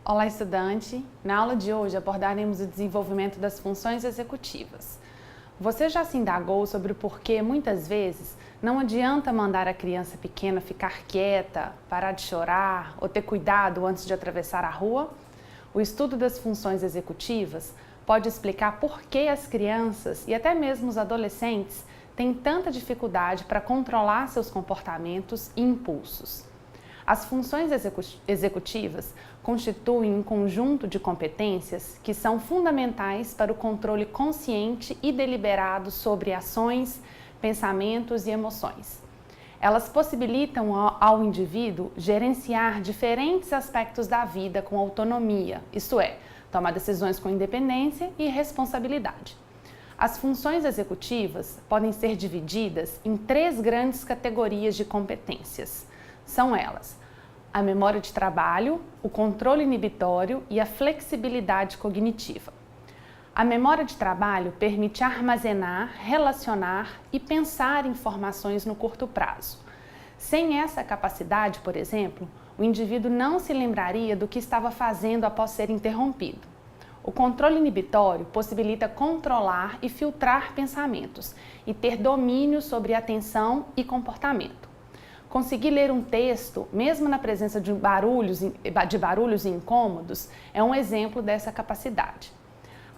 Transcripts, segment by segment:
Olá, estudante! Na aula de hoje abordaremos o desenvolvimento das funções executivas. Você já se indagou sobre o porquê, muitas vezes, não adianta mandar a criança pequena ficar quieta, parar de chorar ou ter cuidado antes de atravessar a rua? O estudo das funções executivas pode explicar por que as crianças e até mesmo os adolescentes têm tanta dificuldade para controlar seus comportamentos e impulsos. As funções executivas constituem um conjunto de competências que são fundamentais para o controle consciente e deliberado sobre ações, pensamentos e emoções. Elas possibilitam ao indivíduo gerenciar diferentes aspectos da vida com autonomia, isto é, tomar decisões com independência e responsabilidade. As funções executivas podem ser divididas em 3 grandes categorias de competências. São elas: a memória de trabalho, o controle inibitório e a flexibilidade cognitiva. A memória de trabalho permite armazenar, relacionar e pensar informações no curto prazo. Sem essa capacidade, por exemplo, o indivíduo não se lembraria do que estava fazendo após ser interrompido. O controle inibitório possibilita controlar e filtrar pensamentos e ter domínio sobre atenção e comportamento. Conseguir ler um texto, mesmo na presença de barulhos incômodos, é um exemplo dessa capacidade.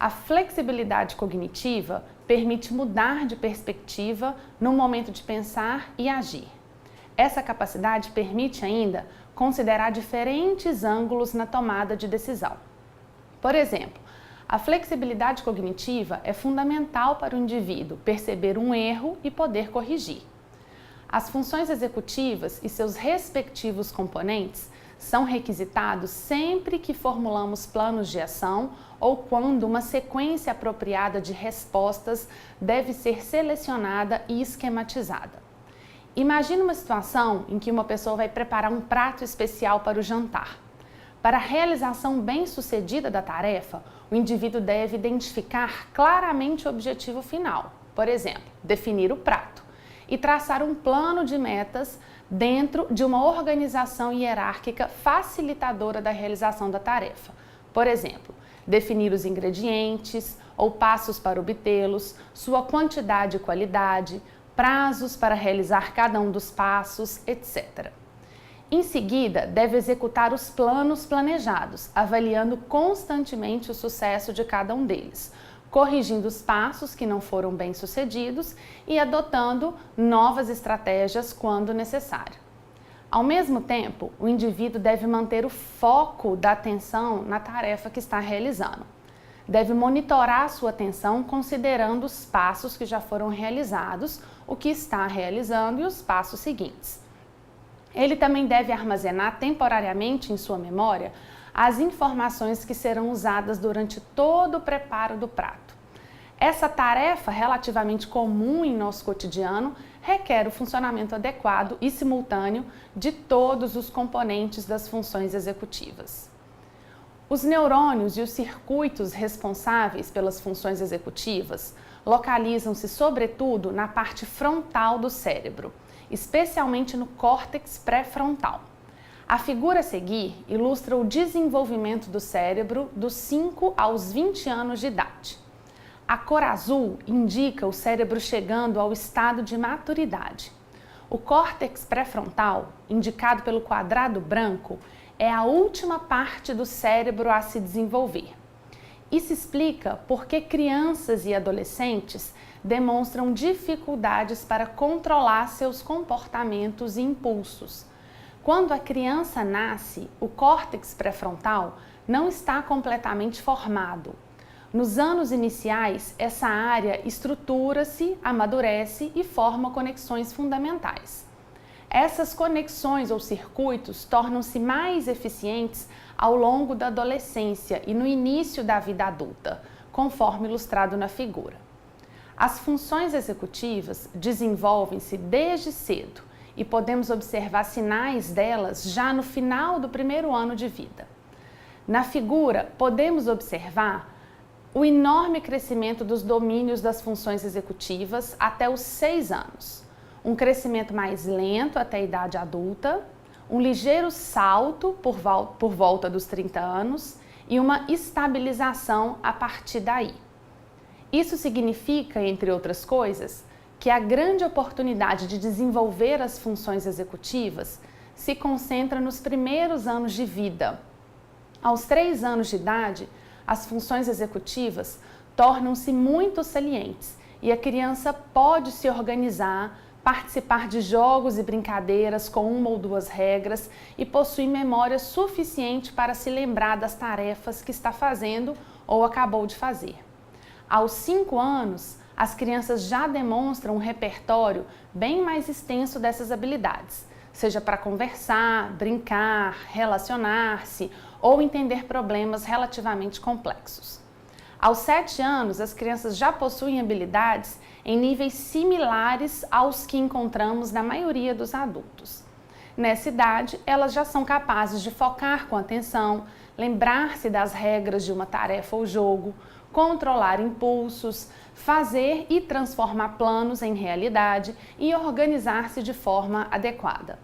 A flexibilidade cognitiva permite mudar de perspectiva no momento de pensar e agir. Essa capacidade permite ainda considerar diferentes ângulos na tomada de decisão. Por exemplo, a flexibilidade cognitiva é fundamental para o indivíduo perceber um erro e poder corrigir. As funções executivas e seus respectivos componentes são requisitados sempre que formulamos planos de ação ou quando uma sequência apropriada de respostas deve ser selecionada e esquematizada. Imagine uma situação em que uma pessoa vai preparar um prato especial para o jantar. Para a realização bem-sucedida da tarefa, o indivíduo deve identificar claramente o objetivo final, por exemplo, definir o prato, e traçar um plano de metas dentro de uma organização hierárquica facilitadora da realização da tarefa. Por exemplo, definir os ingredientes ou passos para obtê-los, sua quantidade e qualidade, prazos para realizar cada um dos passos, etc. Em seguida, deve executar os planos planejados, avaliando constantemente o sucesso de cada um deles, corrigindo os passos que não foram bem-sucedidos e adotando novas estratégias quando necessário. Ao mesmo tempo, o indivíduo deve manter o foco da atenção na tarefa que está realizando. Deve monitorar sua atenção considerando os passos que já foram realizados, o que está realizando e os passos seguintes. Ele também deve armazenar temporariamente em sua memória as informações que serão usadas durante todo o preparo do prato. Essa tarefa relativamente comum em nosso cotidiano requer o funcionamento adequado e simultâneo de todos os componentes das funções executivas. Os neurônios e os circuitos responsáveis pelas funções executivas localizam-se sobretudo na parte frontal do cérebro, especialmente no córtex pré-frontal. A figura a seguir ilustra o desenvolvimento do cérebro dos 5 aos 20 anos de idade. A cor azul indica o cérebro chegando ao estado de maturidade. O córtex pré-frontal, indicado pelo quadrado branco, é a última parte do cérebro a se desenvolver. Isso explica por que crianças e adolescentes demonstram dificuldades para controlar seus comportamentos e impulsos. Quando a criança nasce, o córtex pré-frontal não está completamente formado. Nos anos iniciais, essa área estrutura-se, amadurece e forma conexões fundamentais. Essas conexões ou circuitos tornam-se mais eficientes ao longo da adolescência e no início da vida adulta, conforme ilustrado na figura. As funções executivas desenvolvem-se desde cedo e podemos observar sinais delas já no final do primeiro ano de vida. Na figura, podemos observar o enorme crescimento dos domínios das funções executivas até os 6 anos, um crescimento mais lento até a idade adulta, um ligeiro salto por volta dos 30 anos e uma estabilização a partir daí. Isso significa, entre outras coisas, que a grande oportunidade de desenvolver as funções executivas se concentra nos primeiros anos de vida. Aos 3 anos de idade, as funções executivas tornam-se muito salientes e a criança pode se organizar, participar de jogos e brincadeiras com 1 ou 2 regras e possui memória suficiente para se lembrar das tarefas que está fazendo ou acabou de fazer. Aos 5 anos, as crianças já demonstram um repertório bem mais extenso dessas habilidades, seja para conversar, brincar, relacionar-se ou entender problemas relativamente complexos. Aos 7 anos, as crianças já possuem habilidades em níveis similares aos que encontramos na maioria dos adultos. Nessa idade, elas já são capazes de focar com atenção, lembrar-se das regras de uma tarefa ou jogo, controlar impulsos, fazer e transformar planos em realidade e organizar-se de forma adequada.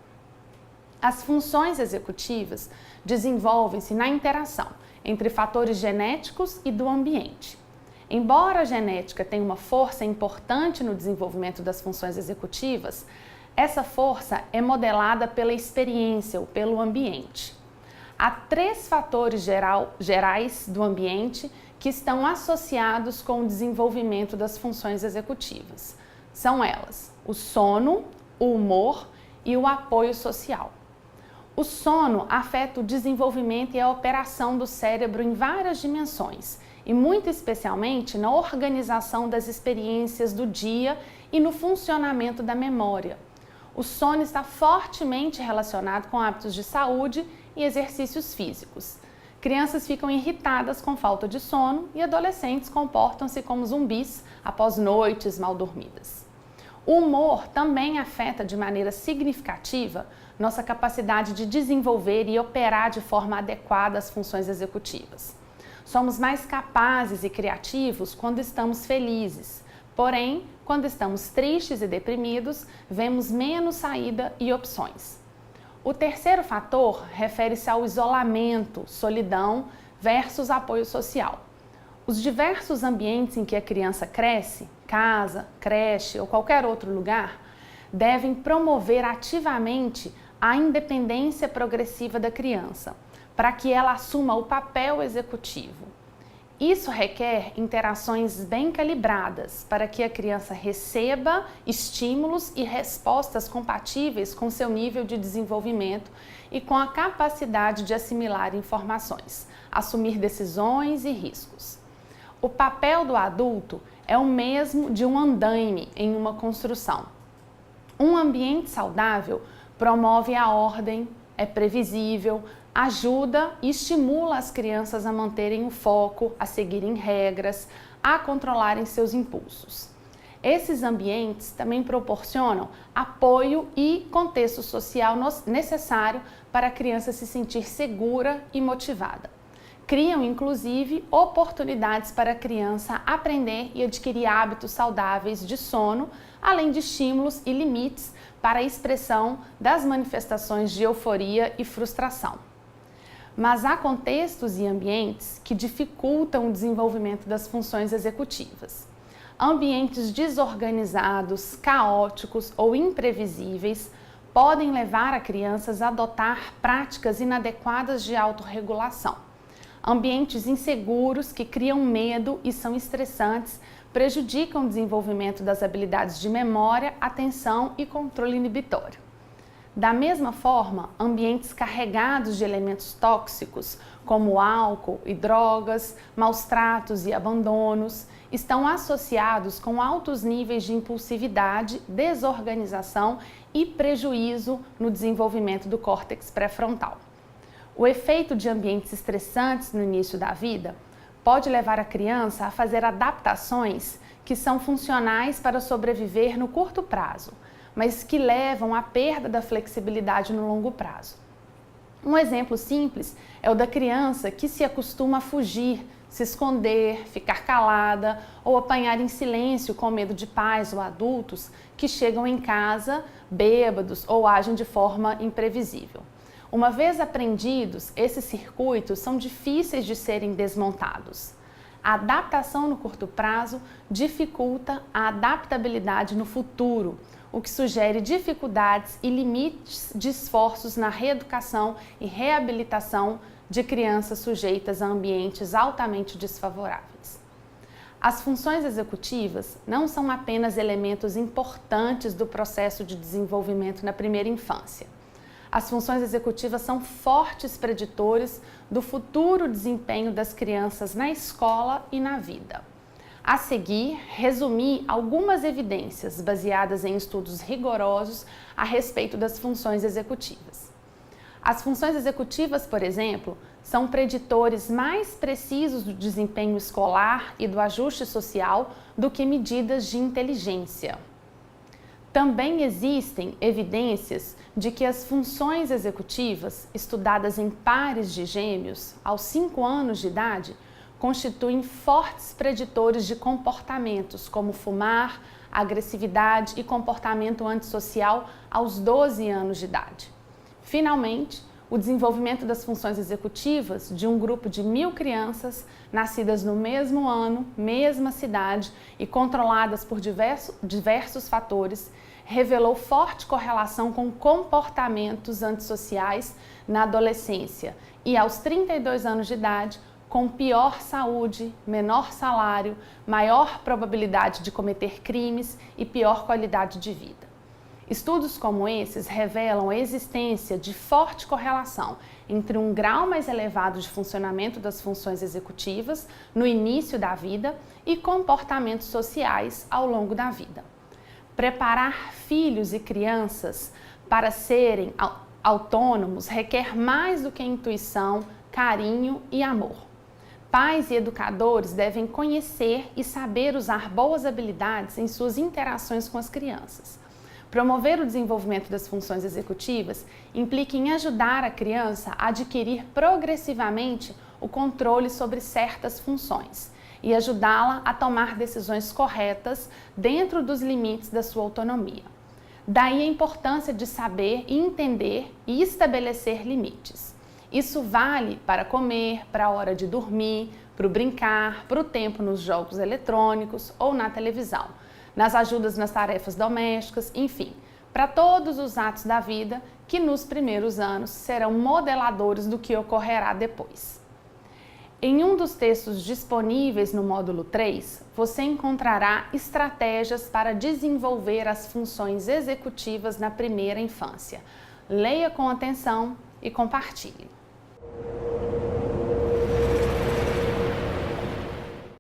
As funções executivas desenvolvem-se na interação entre fatores genéticos e do ambiente. Embora a genética tenha uma força importante no desenvolvimento das funções executivas, essa força é modelada pela experiência ou pelo ambiente. Há 3 fatores gerais do ambiente que estão associados com o desenvolvimento das funções executivas. São elas: o sono, o humor e o apoio social. O sono afeta o desenvolvimento e a operação do cérebro em várias dimensões, e muito especialmente na organização das experiências do dia e no funcionamento da memória. O sono está fortemente relacionado com hábitos de saúde e exercícios físicos. Crianças ficam irritadas com falta de sono e adolescentes comportam-se como zumbis após noites mal dormidas. O humor também afeta de maneira significativa nossa capacidade de desenvolver e operar de forma adequada as funções executivas. Somos mais capazes e criativos quando estamos felizes, porém, quando estamos tristes e deprimidos, vemos menos saída e opções. O terceiro fator refere-se ao isolamento, solidão versus apoio social. Os diversos ambientes em que a criança cresce, casa, creche ou qualquer outro lugar, devem promover ativamente a independência progressiva da criança, para que ela assuma o papel executivo. Isso requer interações bem calibradas para que a criança receba estímulos e respostas compatíveis com seu nível de desenvolvimento e com a capacidade de assimilar informações, assumir decisões e riscos. O papel do adulto é o mesmo de um andaime em uma construção. Um ambiente saudável promove a ordem, é previsível, ajuda e estimula as crianças a manterem o foco, a seguirem regras, a controlarem seus impulsos. Esses ambientes também proporcionam apoio e contexto social necessário para a criança se sentir segura e motivada. Criam, inclusive, oportunidades para a criança aprender e adquirir hábitos saudáveis de sono, além de estímulos e limites para a expressão das manifestações de euforia e frustração. Mas há contextos e ambientes que dificultam o desenvolvimento das funções executivas. Ambientes desorganizados, caóticos ou imprevisíveis podem levar a crianças a adotar práticas inadequadas de autorregulação. Ambientes inseguros que criam medo e são estressantes prejudicam o desenvolvimento das habilidades de memória, atenção e controle inibitório. Da mesma forma, ambientes carregados de elementos tóxicos, como álcool e drogas, maus tratos e abandonos, estão associados com altos níveis de impulsividade, desorganização e prejuízo no desenvolvimento do córtex pré-frontal. O efeito de ambientes estressantes no início da vida pode levar a criança a fazer adaptações que são funcionais para sobreviver no curto prazo, mas que levam à perda da flexibilidade no longo prazo. Um exemplo simples é o da criança que se acostuma a fugir, se esconder, ficar calada ou apanhar em silêncio com medo de pais ou adultos que chegam em casa bêbados ou agem de forma imprevisível. Uma vez aprendidos, esses circuitos são difíceis de serem desmontados. A adaptação no curto prazo dificulta a adaptabilidade no futuro, o que sugere dificuldades e limites de esforços na reeducação e reabilitação de crianças sujeitas a ambientes altamente desfavoráveis. As funções executivas não são apenas elementos importantes do processo de desenvolvimento na primeira infância. As funções executivas são fortes preditores do futuro desempenho das crianças na escola e na vida. A seguir, resumi algumas evidências baseadas em estudos rigorosos a respeito das funções executivas. As funções executivas, por exemplo, são preditores mais precisos do desempenho escolar e do ajuste social do que medidas de inteligência. Também existem evidências de que as funções executivas, estudadas em pares de gêmeos aos 5 anos de idade, constituem fortes preditores de comportamentos como fumar, agressividade e comportamento antissocial aos 12 anos de idade. Finalmente, o desenvolvimento das funções executivas de um grupo de 1.000 crianças nascidas no mesmo ano, mesma cidade e controladas por diversos fatores, revelou forte correlação com comportamentos antissociais na adolescência e aos 32 anos de idade, com pior saúde, menor salário, maior probabilidade de cometer crimes e pior qualidade de vida. Estudos como esses revelam a existência de forte correlação entre um grau mais elevado de funcionamento das funções executivas no início da vida e comportamentos sociais ao longo da vida. Preparar filhos e crianças para serem autônomos requer mais do que intuição, carinho e amor. Pais e educadores devem conhecer e saber usar boas habilidades em suas interações com as crianças. Promover o desenvolvimento das funções executivas implica em ajudar a criança a adquirir progressivamente o controle sobre certas funções e ajudá-la a tomar decisões corretas dentro dos limites da sua autonomia. Daí a importância de saber, entender e estabelecer limites. Isso vale para comer, para a hora de dormir, para o brincar, para o tempo nos jogos eletrônicos ou na televisão, nas ajudas nas tarefas domésticas, enfim, para todos os atos da vida que nos primeiros anos serão modeladores do que ocorrerá depois. Em um dos textos disponíveis no módulo 3, você encontrará estratégias para desenvolver as funções executivas na primeira infância. Leia com atenção e compartilhe.